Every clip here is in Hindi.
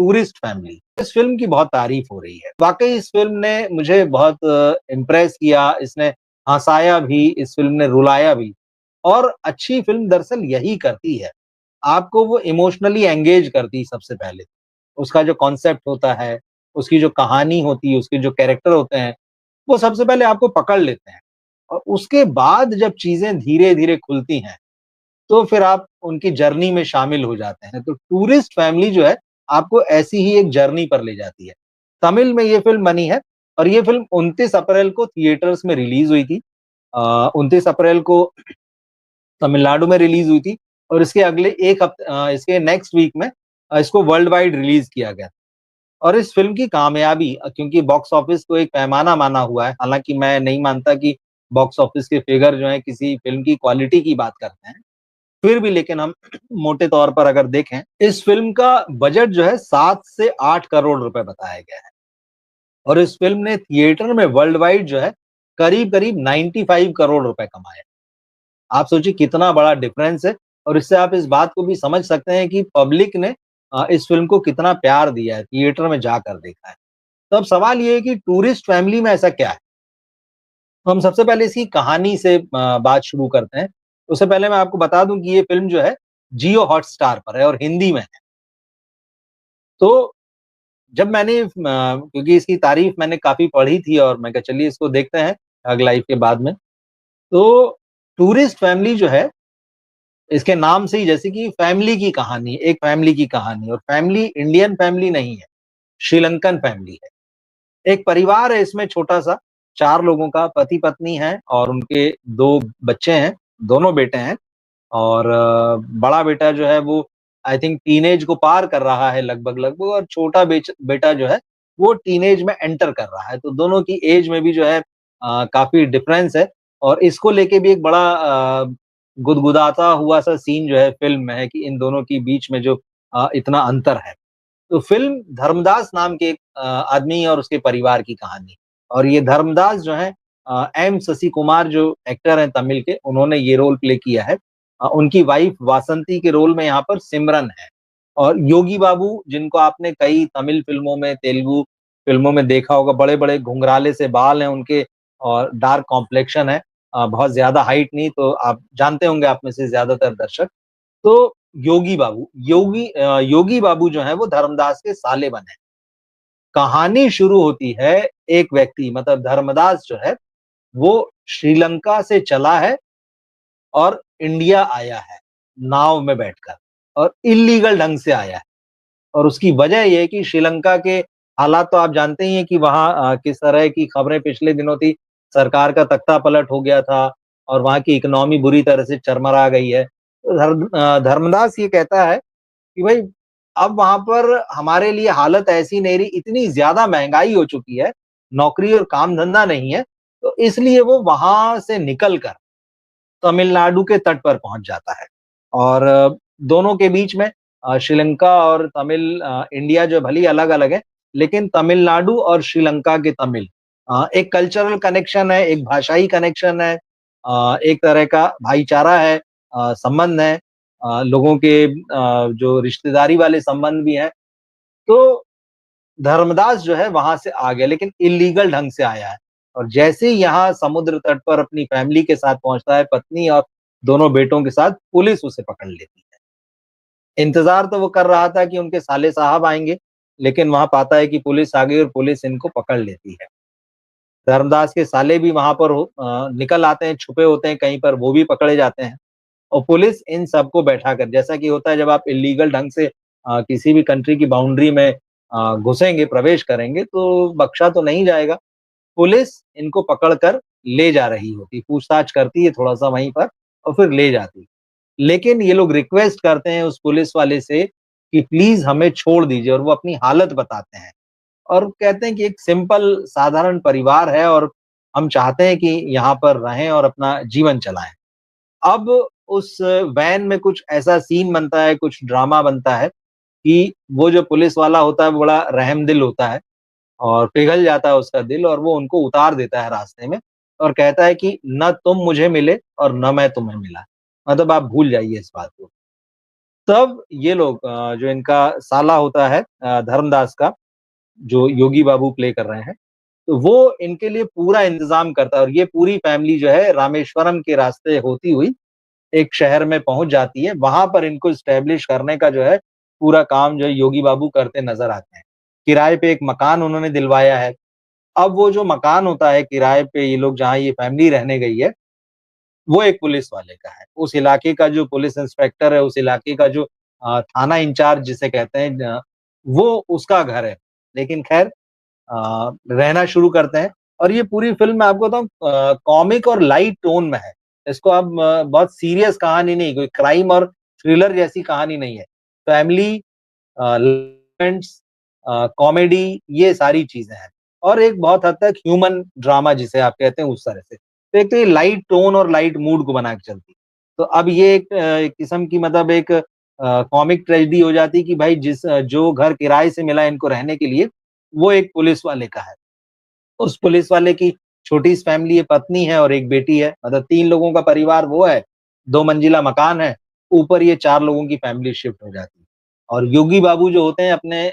Tourist family. इस फ़िल्म की बहुत तारीफ़ हो रही है। वाक़ई इस फ़िल्म ने मुझे बहुत इम्प्रेस किया, इसने हँसाया भी, इस फ़िल्म ने रुलाया भी और अच्छी फ़िल्म दरअसल यही करती है। आपको वो इमोशनली एंगेज करती सबसे पहले। उसका जो कॉन्सेप्ट होता है, उसकी जो कहानी होती है, उसके जो कैरेक्टर होते हैं, वो सबसे पहले आपको पकड़ लेते हैं और उसके बाद जब चीज़ें धीरे-धीरे खुलती हैं, तो फिर आप उनकी जर्नी में शामिल हो जाते हैं। तो टूरिस्ट फैमिली जो है, आपको ऐसी ही एक जर्नी पर ले जाती है। तमिल में ये फ़िल्म बनी है और ये फ़िल्म 29 अप्रैल को थिएटर्स में रिलीज़ हुई थी। 29 अप्रैल को तमिलनाडु में रिलीज़ हुई थी और इसके अगले इसके नेक्स्ट वीक में इसको वर्ल्ड वाइड रिलीज़ किया गया। और इस फ़िल्म की कामयाबी क्योंकि बॉक्स ऑफिस को एक पैमाना माना हुआ है, हालाँकि मैं नहीं मानता कि बॉक्स ऑफिस के फ़िगर जो हैं किसी फ़िल्म की क्वालिटी की बात करते हैं। फिर भी लेकिन हम मोटे तौर पर अगर देखें, इस फ़िल्म का बजट जो है 7 से 8 करोड़ रुपए बताया गया है और इस फ़िल्म ने थिएटर में वर्ल्ड वाइड जो है करीब-करीब 95 करोड़ रुपए कमाए। आप सोचिए कितना बड़ा डिफरेंस है और इससे आप इस बात को भी समझ सकते हैं कि पब्लिक ने इस फ़िल्म को कितना प्यार दिया है, थिएटर में जाकर देखा है। तो अब सवाल ये है कि टूरिस्ट फैमिली में ऐसा क्या है? तो हम सबसे पहले इसकी कहानी से बात शुरू करते हैं। उससे पहले मैं आपको बता दूँ कि ये फ़िल्म जो है जियो हॉटस्टार पर है और हिंदी में है। तो जब मैंने क्योंकि इसकी तारीफ़ मैंने काफ़ी पढ़ी थी और मैं कहा चलिए इसको देखते हैं ठग लाइफ़ के बाद में। तो टूरिस्ट फैमिली जो है इसके नाम से ही जैसे कि फैमिली की कहानी, एक फैमिली की कहानी और फैमिली इंडियन फैमिली नहीं है, श्रीलंकन फैमिली है। एक परिवार है इसमें छोटा-सा, 4 लोगों का पति-पत्नी हैं और उनके 2 बच्चे हैं, दोनों बेटे हैं और बड़ा बेटा जो है वो आई थिंक टीनेज को पार कर रहा है लगभग-लगभग और छोटा बेटा जो है वो टीनेज में एंटर कर रहा है। तो दोनों की एज में भी जो है काफ़ी डिफरेंस है और इसको लेके भी एक बड़ा गुदगुदाता हुआ सा सीन जो है फ़िल्म में है कि इन दोनों के बीच में जो इतना अंतर है। तो फ़िल्म धर्मदास नाम के एक आदमी और उसके परिवार की कहानी और ये धर्मदास जो हैं एम शशि कुमार जो एक्टर हैं तमिल के, उन्होंने ये रोल प्ले किया है। उनकी वाइफ़ वासंती के रोल में यहाँ पर सिमरन है और योगी बाबू जिनको आपने कई तमिल फ़िल्मों में, तेलुगु फ़िल्मों में देखा होगा, बड़े-बड़े घुंघराले से बाल हैं उनके और डार्क कॉम्प्लेक्शन है। बहुत ज़्यादा हाइट नहीं तो आप जानते होंगे आप में से ज़्यादातर दर्शक। तो योगी बाबू जो हैं वो धर्मदास के साले बने। कहानी शुरू होती है एक व्यक्ति मतलब धर्मदास जो है, वो श्रीलंका से चला है और इंडिया आया है, नाव में बैठकर और इल्लीगल ढंग से आया है। और उसकी वजह ये है कि श्रीलंका के हालात तो आप जानते ही हैं कि वहाँ किस तरह की खबरें पिछले दिनों थी, सरकार का तख्ता-पलट हो गया था और वहाँ की इकोनॉमी बुरी तरह से चरमरा गई है। तो धर्मदास ये कहता है कि भई अब वहाँ पर हमारे लिए हालत ऐसी नहीं रही, इतनी ज़्यादा महँगाई हो चुकी है, नौकरी और काम-धंधा नहीं है, तो इसलिए वो वहाँ से निकल कर तमिलनाडु के तट पर पहुँच जाता है। और दोनों के बीच में श्रीलंका और इंडिया जो भले ही अलग-अलग है, लेकिन तमिलनाडु और श्रीलंका के तमिल एक कल्चरल कनेक्शन है, एक भाषाई कनेक्शन है एक तरह का भाईचारा है संबंध है लोगों के जो रिश्तेदारी वाले संबंध भी हैं। तो धर्मदास जो है वहाँ से आ गया लेकिन इल्लीगल ढंग से आया है और जैसे ही यहाँ समुद्र तट पर अपनी फैमिली के साथ पहुँचता है, पत्नी और दोनों बेटों के साथ, पुलिस उसे पकड़ लेती है। इंतज़ार तो वो कर रहा था कि उनके साले साहब आएँगे, लेकिन वहाँ पाता है कि पुलिस आ गई और पुलिस इनको पकड़ लेती है। धर्मदास के साले भी वहाँ पर निकल आते हैं, छुपे होते हैं कहीं पर, वो भी पकड़े जाते हैं और पुलिस इन सबको बैठाकर जैसा कि होता है जब आप इल्लीगल ढंग से किसी भी कंट्री की बाउंड्री में घुसेंगे, प्रवेश करेंगे तो बख्शा तो नहीं जाएगा। पुलिस इनको पकड़ कर ले जा रही होती, पूछताछ करती है थोड़ा-सा वहीं पर और फिर ले जाती। लेकिन ये लोग रिक्वेस्ट करते हैं उस पुलिस वाले से कि प्लीज़ हमें छोड़ दीजिए और वो अपनी हालत बताते हैं और कहते हैं कि एक सिंपल साधारण परिवार है और हम चाहते हैं कि यहाँ पर रहें और अपना जीवन चलाएँ। अब उस वैन में कुछ ऐसा सीन बनता है, कुछ ड्रामा बनता है कि वो जो पुलिस वाला होता है, वो बड़ा रहमदिल होता है और पिघल जाता है उसका दिल और वो उनको उतार देता है रास्ते में और कहता है कि ना तुम मुझे मिले और ना मैं तुम्हें मिला। मतलब आप भूल जाइए इस बात को। तब ये लोग जो इनका साला होता है धर्मदास का, जो योगी बाबू प्ले कर रहे हैं, तो वो इनके लिए पूरा इंतज़ाम करता है और ये पूरी फैमिली जो है रामेश्वरम के रास्ते होती हुई एक शहर में पहुँच जाती है। वहाँ पर इनको एस्टैब्लिश करने का जो है पूरा काम जो है योगी बाबू करते नज़र आते हैं। किराए पे एक मकान उन्होंने दिलवाया है। अब वो जो मकान होता है किराए पे ये लोग जहाँ ये फैमिली रहने गई है, वो एक पुलिस वाले का है। उस इलाके का जो पुलिस इंस्पेक्टर है, उस इलाके का जो थाना इंचार्ज जिसे कहते हैं वो उसका घर है। लेकिन ख़ैर रहना शुरू करते हैं और ये पूरी फ़िल्म मैं आपको बताऊँ कॉमिक और लाइट टोन में है। इसको आप बहुत सीरियस कहानी नहीं, कोई क्राइम और थ्रिलर जैसी कहानी नहीं है। फैमिली एलिमेंट्स कॉमेडी ये सारी चीज़ें हैं और एक बहुत हद तक ह्यूमन ड्रामा जिसे आप कहते हैं उस तरह से। तो एक तो ये लाइट टोन और लाइट मूड को बना के चलती है। तो अब ये एक किस्म की मतलब एक कॉमिक ट्रेजेडी हो जाती है कि भाई जो घर किराए से मिला इनको रहने के लिए, वो एक पुलिस वाले का है। उस पुलिस वाले की छोटी-सी फैमिली है, पत्नी है और एक बेटी है। मतलब 3 लोगों का परिवार वो है, 2 मंजिला मकान है, ऊपर ये 4 लोगों की फैमिली शिफ्ट हो जाती है। और योगी बाबू जो होते हैं अपने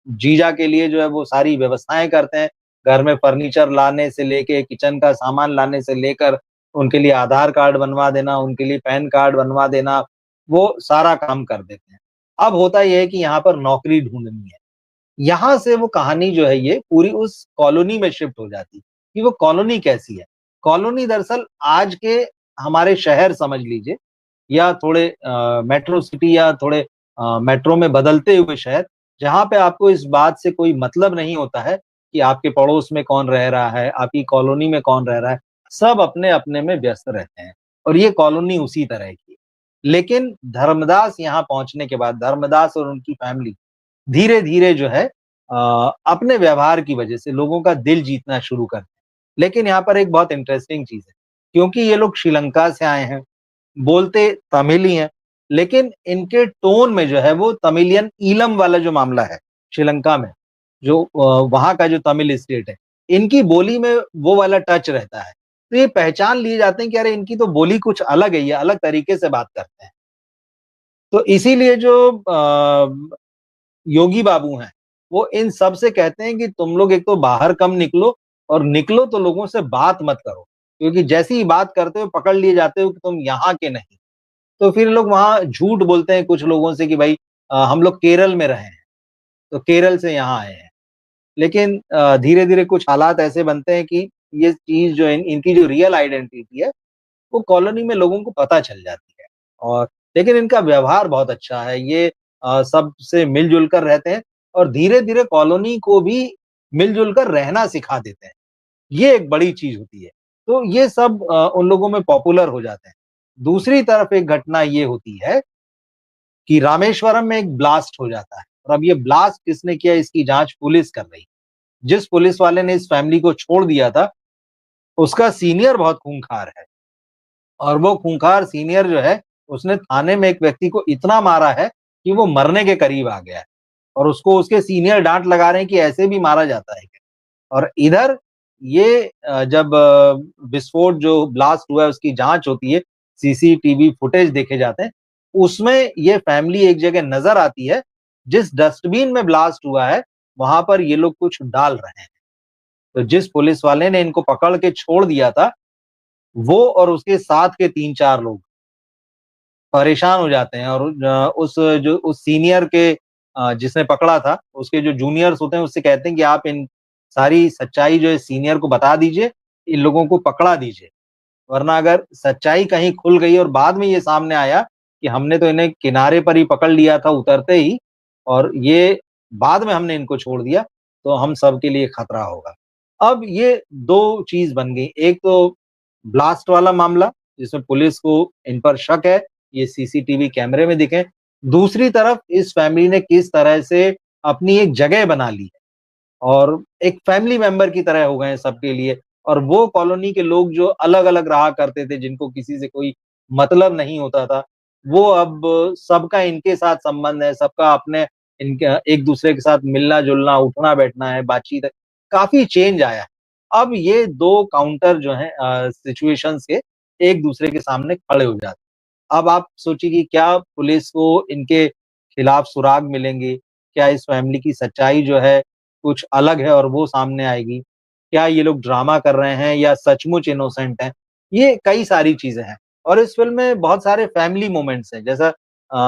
जीजा के लिए जो है वो सारी व्यवस्थाएँ करते हैं। घर में फर्नीचर लाने से लेके किचन का सामान लाने से लेकर उनके लिए आधार कार्ड बनवा देना, उनके लिए पैन कार्ड बनवा देना, वो सारा काम कर देते हैं। अब होता ये है कि यहाँ पर नौकरी ढूँढनी है। यहाँ से वो कहानी जो है ये पूरी उस कॉलोनी में शिफ्ट हो जाती है, कि वो कॉलोनी कैसी है। कॉलोनी दरअसल आज के हमारे शहर समझ लीजिए या थोड़े मेट्रो सिटी या थोड़े मेट्रो में बदलते हुए शहर, जहाँ पे आपको इस बात से कोई मतलब नहीं होता है कि आपके पड़ोस में कौन रह रहा है, आपकी कॉलोनी में कौन रह रहा है। सब अपने-अपने में व्यस्त रहते हैं और ये कॉलोनी उसी तरह की है। लेकिन धर्मदास यहाँ पहुँचने के बाद धर्मदास और उनकी फैमिली धीरे-धीरे जो है अपने व्यवहार की वजह से लोगों का दिल जीतना शुरू करते हैं। लेकिन यहाँ पर एक बहुत इंटरेस्टिंग चीज़ है, क्योंकि ये लोग श्रीलंका से आए हैं, बोलते तमिल ही हैं, लेकिन इनके टोन में जो है वो तमिलियन ईलम वाला जो मामला है, श्रीलंका में, जो वहाँ का जो तमिल स्टेट है, इनकी बोली में वो वाला टच रहता है। तो ये पहचान लिए जाते हैं कि अरे इनकी तो बोली कुछ अलग है, ये अलग तरीके से बात करते हैं। तो इसीलिए जो योगी बाबू हैं, वो इन सब से कहते हैं कि तुम लोग एक तो बाहर कम निकलो और निकलो तो लोगों से बात मत करो, क्योंकि जैसे ही बात करते हो पकड़ लिए जाते हो कि तुम यहाँ के नहीं। तो फिर लोग वहाँ झूठ बोलते हैं कुछ लोगों से कि भाई हम लोग केरल में रहे हैं, तो केरल से यहाँ आए हैं। लेकिन धीरे-धीरे कुछ हालात ऐसे बनते हैं कि ये चीज़ जो है इनकी जो रियल आइडेंटिटी है, वो कॉलोनी में लोगों को पता चल जाती है और लेकिन इनका व्यवहार बहुत अच्छा है। ये सबसे मिल-जुल कर रहते हैं और धीरे-धीरे कॉलोनी को भी मिल-जुल कर रहना सिखा देते हैं। ये एक बड़ी चीज़ होती है। तो ये सब उन लोगों में पॉपुलर हो जाते हैं। दूसरी तरफ एक घटना ये होती है कि रामेश्वरम में एक ब्लास्ट हो जाता है और अब ये ब्लास्ट किसने किया इसकी जाँच पुलिस कर रही है। जिस पुलिस वाले ने इस फैमिली को छोड़ दिया था, उसका सीनियर बहुत खूंखार है। और वो खूंखार सीनियर जो है, उसने थाने में एक व्यक्ति को इतना मारा है कि वो मरने के करीब आ गया है और उसको उसके सीनियर डाँट लगा रहे हैं कि ऐसे भी मारा जाता है क्या? और इधर ये जब विस्फोट जो ब्लास्ट हुआ है उसकी जाँच होती है, सीसीटीवी फुटेज देखे जाते हैं, उसमें ये फैमिली एक जगह नज़र आती है, जिस डस्टबिन में ब्लास्ट हुआ है, वहाँ पर ये लोग कुछ डाल रहे हैं। तो जिस पुलिस वाले ने इनको पकड़ के छोड़ दिया था, वो और उसके साथ के 3-4 लोग परेशान हो जाते हैं और उस सीनियर के जिसने पकड़ा था, उसके जो जूनियर्स होते हैं उससे कहते हैं कि आप इन सारी सच्चाई जो है सीनियर को बता दीजिए, इन लोगों को पकड़ा दीजिए। वरना अगर सच्चाई कहीं खुल गई और बाद में ये सामने आया कि हमने तो इन्हें किनारे पर ही पकड़ लिया था उतरते ही और ये बाद में हमने इनको छोड़ दिया, तो हम सबके लिए खतरा होगा। अब ये 2 चीज़ बन गई, एक तो ब्लास्ट वाला मामला जिसमें पुलिस को इन पर शक है, ये सीसीटीवी कैमरे में दिखे। दूसरी तरफ इस फैमिली ने किस तरह से अपनी एक जगह बना ली है और एक फैमिली मेंबर की तरह हो गए हैं सबके लिए और वो कॉलोनी के लोग जो अलग-अलग रहा करते थे, जिनको किसी से कोई मतलब नहीं होता था, वो अब सबका इनके साथ संबंध है, सबका अपने इनका एक-दूसरे के साथ मिलना-जुलना, उठना-बैठना है, बातचीत है, काफ़ी चेंज आया है। अब ये 2 काउंटर जो हैं सिचुएशंस के एक-दूसरे के सामने खड़े हो जाते हैं। अब आप सोचिए कि क्या पुलिस को इनके खिलाफ सुराग मिलेंगे? क्या इस फैमिली की सच्चाई जो है कुछ अलग है और वो सामने आएगी? क्या ये लोग ड्रामा कर रहे हैं या सचमुच इनोसेंट हैं? ये कई सारी चीज़ें हैं और इस फ़िल्म में बहुत सारे फैमिली मोमेंट्स हैं। जैसा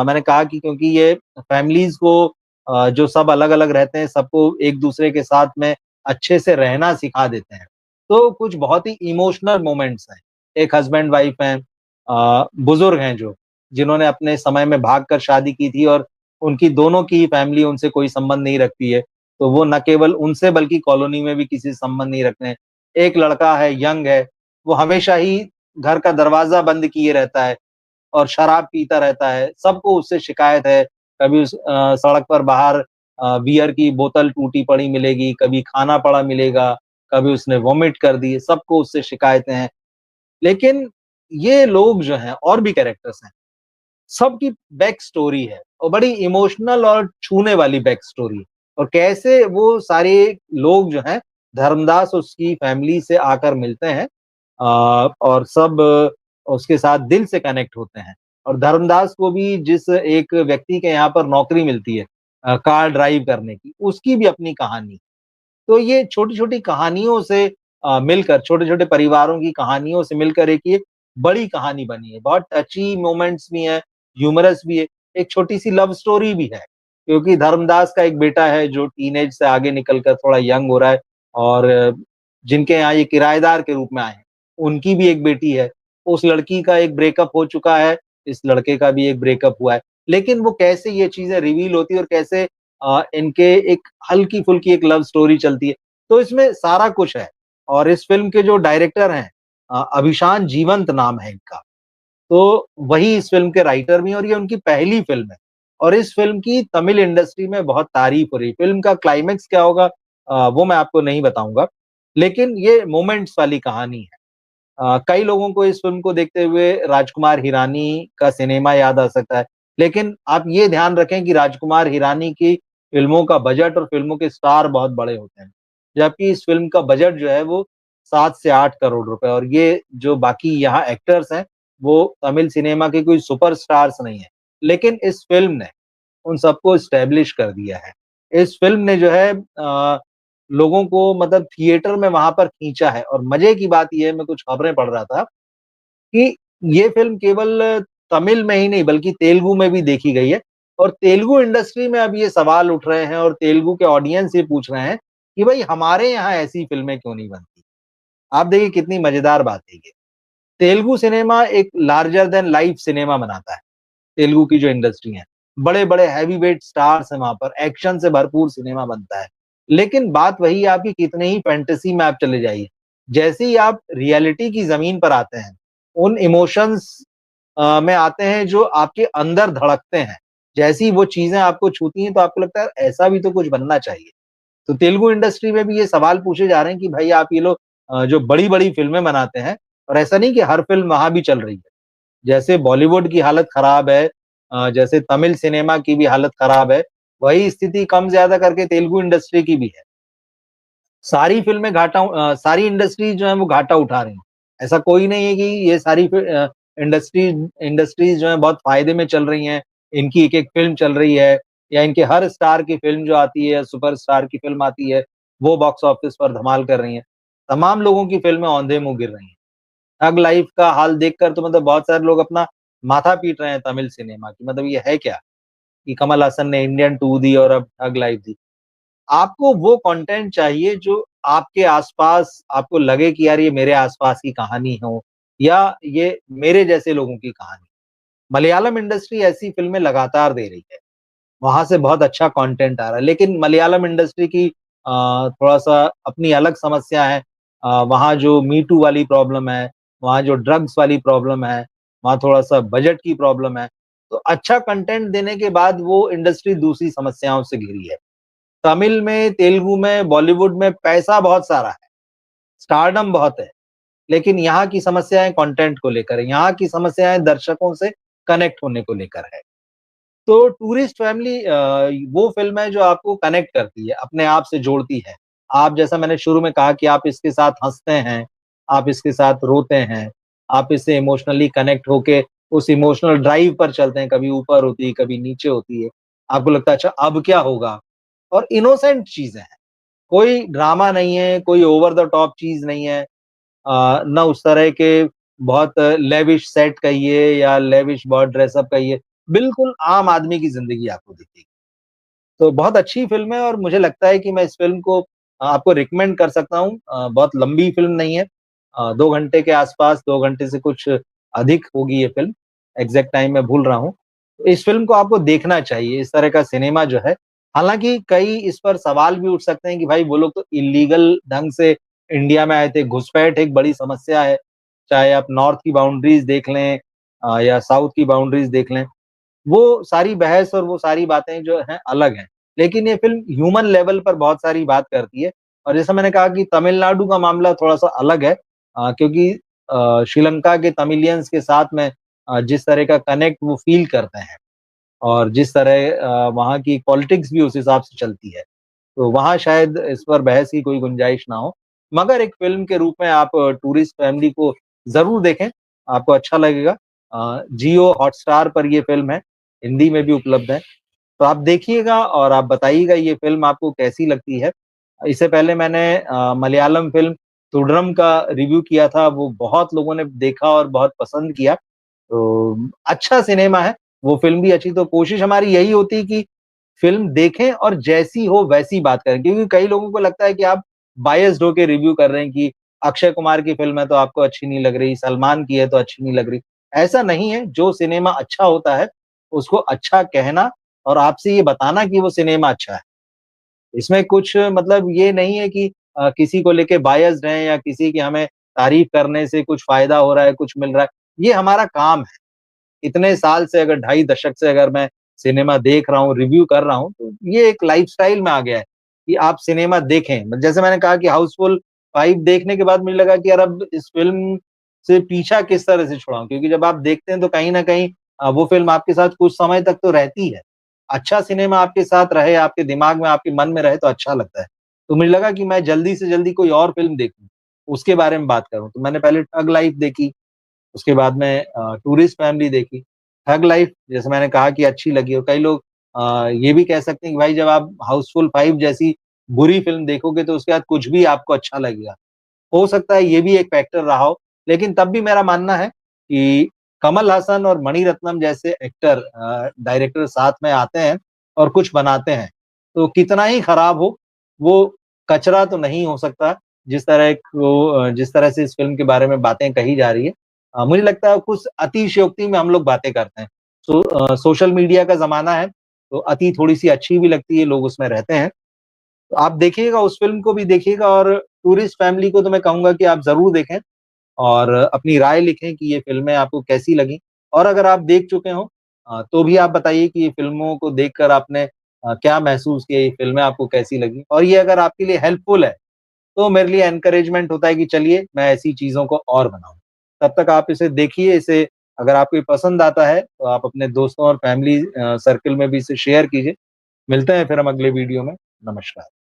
मैंने कहा कि क्योंकि ये फैमिलीज़ को जो सब अलग-अलग रहते हैं, सबको एक-दूसरे के साथ में अच्छे से रहना सिखा देते हैं। तो कुछ बहुत ही इमोशनल मोमेंट्स हैं। एक हस्बैंड-वाइफ हैं बुज़ुर्ग हैं जो, जिन्होंने अपने समय में भागकर शादी की थी और उनकी दोनों की ही फैमिली उनसे कोई संबंध नहीं रखती है। तो वो न केवल उनसे बल्कि कॉलोनी में भी किसी से संबंध नहीं रखते हैं। एक लड़का है, यंग है, वो हमेशा ही घर का दरवाज़ा बंद किए रहता है और शराब पीता रहता है। सबको उससे शिकायत है, कभी सड़क पर बाहर बियर की बोतल टूटी पड़ी मिलेगी, कभी खाना पड़ा मिलेगा, कभी उसने वॉमिट कर दी, सबको उससे शिकायतें हैं। लेकिन ये लोग जो हैं और भी कैरेक्टर्स हैं, सबकी बैक स्टोरी है और बड़ी इमोशनल और छूने वाली बैक स्टोरी है और कैसे वो सारे लोग जो हैं, धर्मदास उसकी फैमिली से आकर मिलते हैं और सब उसके साथ दिल से कनेक्ट होते हैं और धर्मदास को भी जिस एक व्यक्ति के यहाँ पर नौकरी मिलती है कार ड्राइव करने की, उसकी भी अपनी कहानी तो ये छोटी-छोटी कहानियों से मिलकर छोटे-छोटे परिवारों की कहानियों से मिलकर एक ये बड़ी कहानी बनी है। बहुत टची मोमेंट्स भी हैं, ह्यूमरस भी है, एक छोटी-सी लव स्टोरी भी है। क्योंकि धर्मदास का एक बेटा है जो टीनेज से आगे निकल कर थोड़ा यंग हो रहा है और जिनके यहाँ ये किराएदार के रूप में आए हैं, उनकी भी एक बेटी है। उस लड़की का एक ब्रेकअप हो चुका है, इस लड़के का भी एक ब्रेकअप हुआ है। लेकिन वो कैसे ये चीज़ें रिवील होती है और कैसे इनके एक हल्की-फुल्की एक लव स्टोरी चलती है। तो इसमें सारा कुछ है और इस फ़िल्म के जो डायरेक्टर हैं अभिशान जीवंत नाम है इनका। तो वही इस फ़िल्म के राइटर भी हैं और ये उनकी पहली फ़िल्म है और इस फ़िल्म की तमिल इंडस्ट्री में बहुत तारीफ़ हो रही है। फ़िल्म का क्लाइमेक्स क्या होगा वो मैं आपको नहीं बताऊँगा। लेकिन ये मोमेंट्स वाली कहानी है। कई लोगों को इस फ़िल्म को देखते हुए राजकुमार हिरानी का सिनेमा याद आ सकता है। लेकिन आप ये ध्यान रखें कि राजकुमार हिरानी की फ़िल्मों का बजट और फ़िल्मों के स्टार बहुत बड़े होते हैं। जबकि इस फ़िल्म का बजट जो है वो 7 से 8 करोड़ रुपए और ये जो बाकी यहाँ एक्टर्स हैं, वो तमिल सिनेमा के कोई सुपरस्टार्स नहीं हैं। लेकिन इस फ़िल्म ने उन सबको एस्टैब्लिश कर दिया है। इस फ़िल्म ने जो है लोगों को मतलब थिएटर में वहाँ पर खींचा है और मज़े की बात ये है मैं कुछ खबरें पढ़ रहा था कि ये फ़िल्म केवल तमिल में ही नहीं बल्कि तेलुगु में भी देखी गई है और तेलुगु इंडस्ट्री में अब ये सवाल उठ रहे हैं और तेलुगु के ऑडियंस ये पूछ रहे हैं कि भई हमारे यहाँ ऐसी फ़िल्में क्यों नहीं बनती? आप देखिए कितनी मज़ेदार बात है ये। तेलुगु सिनेमा एक लार्जर दैन लाइफ सिनेमा बनाता है। तेलुगु की जो इंडस्ट्री है। बड़े-बड़े हेवीवेट स्टार्स हैं वहाँ पर, एक्शन से भरपूर सिनेमा बनता है। लेकिन बात वही है आपकी कितने ही फैंटेसी में आप चले जाइए। जैसे ही आप रियलिटी की ज़मीन पर आते हैं, उन इमोशंस में आते हैं जो आपके अंदर धड़कते हैं। जैसे ही वो चीज़ें आपको छूती हैं तो आपको लगता है ऐसा भी तो कुछ बनना चाहिए। तो तेलुगु इंडस्ट्री में भी ये सवाल पूछे जा रहे हैं कि भाई आप ये लोग जो बड़ी-बड़ी फ़िल्में बनाते हैं और ऐसा नहीं कि हर फ़िल्म वहाँ भी चल रही है। जैसे बॉलीवुड की हालत खराब है जैसे तमिल सिनेमा की भी हालत खराब है, वही स्थिति कम ज़्यादा करके तेलुगु इंडस्ट्री की भी है। सारी फ़िल्में सारी इंडस्ट्रीज़ जो है वो घाटा उठा रही हैं। ऐसा कोई नहीं है कि ये सारी इंडस्ट्रीज़ जो है बहुत फ़ायदे में चल रही हैं, इनकी एक-एक फ़िल्म चल रही है या इनके हर स्टार की फ़िल्म जो आती है, सुपरस्टार की फ़िल्म आती है, वो बॉक्स ऑफिस पर धमाल कर रही हैं। तमाम लोगों की फ़िल्में औंधे मुँह गिर रही हैं। ठग लाइफ़ का हाल देखकर तो मतलब बहुत सारे लोग अपना माथा पीट रहे हैं तमिल सिनेमा की मतलब ये है क्या? कि कमल हासन ने इंडियन 2 दी और अब ठग लाइफ़ दी। आपको वो कंटेंट चाहिए जो आपके आस-पास आपको लगे कि यार ये मेरे आस-पास की कहानी हो या ये मेरे जैसे लोगों की कहानी। मलयालम इंडस्ट्री ऐसी फ़िल्में लगातार दे रही है। वहाँ से बहुत अच्छा कंटेंट आ रहा है। लेकिन मलयालम इंडस्ट्री की थोड़ा-सा अपनी अलग समस्या है। वहाँ जो मी टू वाली प्रॉब्लम है, वहाँ जो ड्रग्स वाली प्रॉब्लम है, वहाँ थोड़ा-सा बजट की प्रॉब्लम है। तो अच्छा कंटेंट देने के बाद वो इंडस्ट्री दूसरी समस्याओं से घिरी है। तमिल में, तेलुगु में, बॉलीवुड में पैसा बहुत सारा है, स्टारडम बहुत है। लेकिन यहाँ की समस्याएँ कंटेंट को लेकर है, यहाँ की समस्याएँ दर्शकों से कनेक्ट होने को लेकर है। तो टूरिस्ट फैमिली वो फ़िल्म है जो आपको कनेक्ट करती है, अपने आप से जोड़ती है। आप जैसा मैंने शुरू में कहा कि आप इसके साथ हँसते हैं, आप इसके साथ रोते हैं, आप इससे इमोशनली कनेक्ट होके उस इमोशनल ड्राइव पर चलते हैं, कभी ऊपर होती है, कभी नीचे होती है। आपको लगता है अच्छा अब क्या होगा? और इनोसेंट चीज़ें हैं, कोई ड्रामा नहीं है, कोई ओवर द टॉप चीज़ नहीं है। ना उस तरह के बहुत लेविश सेट कहिए या लेविश बहुत ड्रेसअप कहिए, बिल्कुल आम आदमी की ज़िंदगी आपको दिखेगी। तो बहुत अच्छी फ़िल्म है और मुझे लगता है कि मैं इस फ़िल्म को आपको रिकमेंड कर सकता हूँ। बहुत लंबी फ़िल्म नहीं है। 2 घंटे के आस-पास, 2 घंटे से कुछ अधिक होगी ये फ़िल्म, एग्ज़ैक्ट टाइम मैं भूल रहा हूँ। इस फ़िल्म को आपको देखना चाहिए, इस तरह का सिनेमा जो है हालाँकि कई इस पर सवाल भी उठ सकते हैं कि भाई वो लोग तो इल्लीगल ढंग से इंडिया में आए थे, घुसपैठ एक बड़ी समस्या है। चाहे आप नॉर्थ की बाउंड्रीज़ देख लें या साउथ की बाउंड्रीज़ देख लें। वो सारी बहस और वो सारी बातें जो हैं अलग हैं। लेकिन ये फ़िल्म ह्यूमन लेवल पर बहुत सारी बात करती है और जैसा मैंने कहा कि तमिलनाडु का मामला थोड़ा-सा अलग है क्योंकि श्रीलंका के तमिलियंस के साथ में जिस तरह का कनेक्ट वो फ़ील करते हैं और जिस तरह वहाँ की पॉलिटिक्स भी उस हिसाब से चलती है। तो वहाँ शायद इस पर बहस की कोई गुंजाइश ना हो। मगर एक फ़िल्म के रूप में आप टूरिस्ट फैमिली को ज़रूर देखें, आपको अच्छा लगेगा। जियो हॉटस्टार पर ये फ़िल्म है, हिंदी में भी उपलब्ध है। तो आप देखिएगा और आप बताइएगा ये फ़िल्म आपको कैसी लगती है। इससे पहले मैंने मलयालम फ़िल्म तुडरम का रिव्यू किया था, वो बहुत लोगों ने देखा और बहुत पसंद किया। तो अच्छा सिनेमा है, वो फ़िल्म भी अच्छी तो कोशिश हमारी यही होती है कि फ़िल्म देखें और जैसी हो वैसी बात करें क्योंकि कई लोगों को लगता है कि आप बायस्ड होके रिव्यू कर रहे हैं कि अक्षय कुमार की फ़िल्म है तो आपको अच्छी नहीं लग रही, सलमान की है तो अच्छी नहीं लग रही। ऐसा नहीं है, जो सिनेमा अच्छा होता है, उसको अच्छा कहना और आपसे ये बताना कि वो सिनेमा अच्छा है। इसमें कुछ मतलब ये नहीं है कि किसी को लेके बायस्ड हैं या किसी की हमें तारीफ़ करने से कुछ फ़ायदा हो रहा है, कुछ मिल रहा है। ये हमारा काम है। इतने साल से अगर ढाई दशक से अगर मैं सिनेमा देख रहा हूँ, रिव्यू कर रहा हूँ, तो ये एक लाइफ़स्टाइल में आ गया है कि आप सिनेमा देखें। जैसे मैंने कहा कि हाउसफुल 5 देखने के बाद मुझे लगा कि यार अब इस फ़िल्म से पीछा किस तरह से छुड़ाऊँ? क्योंकि जब आप देखते हैं तो कहीं न कहीं वो फ़िल्म आपके साथ कुछ समय तक तो रहती है। अच्छा सिनेमा आपके साथ रहे, आपके दिमाग में, आपके मन में रहे तो अच्छा लगता है। तो मुझे लगा कि मैं जल्दी से जल्दी कोई और फ़िल्म देखूँ, उसके बारे में बात करूँ। तो मैंने पहले ठग लाइफ़ देखी, उसके बाद में टूरिस्ट फैमिली देखी। ठग लाइफ़ जैसे मैंने कहा कि अच्छी लगी और कई लोग ये भी कह सकते हैं कि भाई जब आप हाउसफुल 5 जैसी बुरी फ़िल्म देखोगे तो उसके बाद कुछ भी आपको अच्छा लगेगा। हो सकता है ये भी एक फैक्टर रहा हो, लेकिन तब भी मेरा मानना है कि कमल हासन और मणिरत्नम जैसे एक्टर डायरेक्टर साथ में आते हैं और कुछ बनाते हैं, तो कितना ही खराब हो, वो कचरा तो नहीं हो सकता, जिस तरह से इस फ़िल्म के बारे में बातें कही जा रही है। मुझे लगता है कुछ अतिशयोक्ति में हम लोग बातें करते हैं। सोशल मीडिया का ज़माना है, तो अति थोड़ी-सी अच्छी भी लगती है, लोग उसमें रहते हैं। तो आप देखिएगा उस फ़िल्म को भी देखिएगा और टूरिस्ट फैमिली को तो मैं कहूँगा कि आप ज़रूर देखें और अपनी राय लिखें कि ये फ़िल्में आपको कैसी लगीं और अगर आप देख चुके हों तो भी आप बताइए कि ये फ़िल्मों को देखकर आपने क्या महसूस किया, ये फ़िल्में आपको कैसी लगीं? और ये अगर आपके लिए हेल्पफुल है, तो मेरे लिए एनकरेजमेंट होता है कि चलिए मैं ऐसी चीज़ों को और बनाऊँ। तब तक आप इसे देखिए, इसे अगर आपको ये पसंद आता है, तो आप अपने दोस्तों और फैमिली सर्कल में भी इसे शेयर कीजिए। मिलते हैं फिर हम अगले वीडियो में। नमस्कार।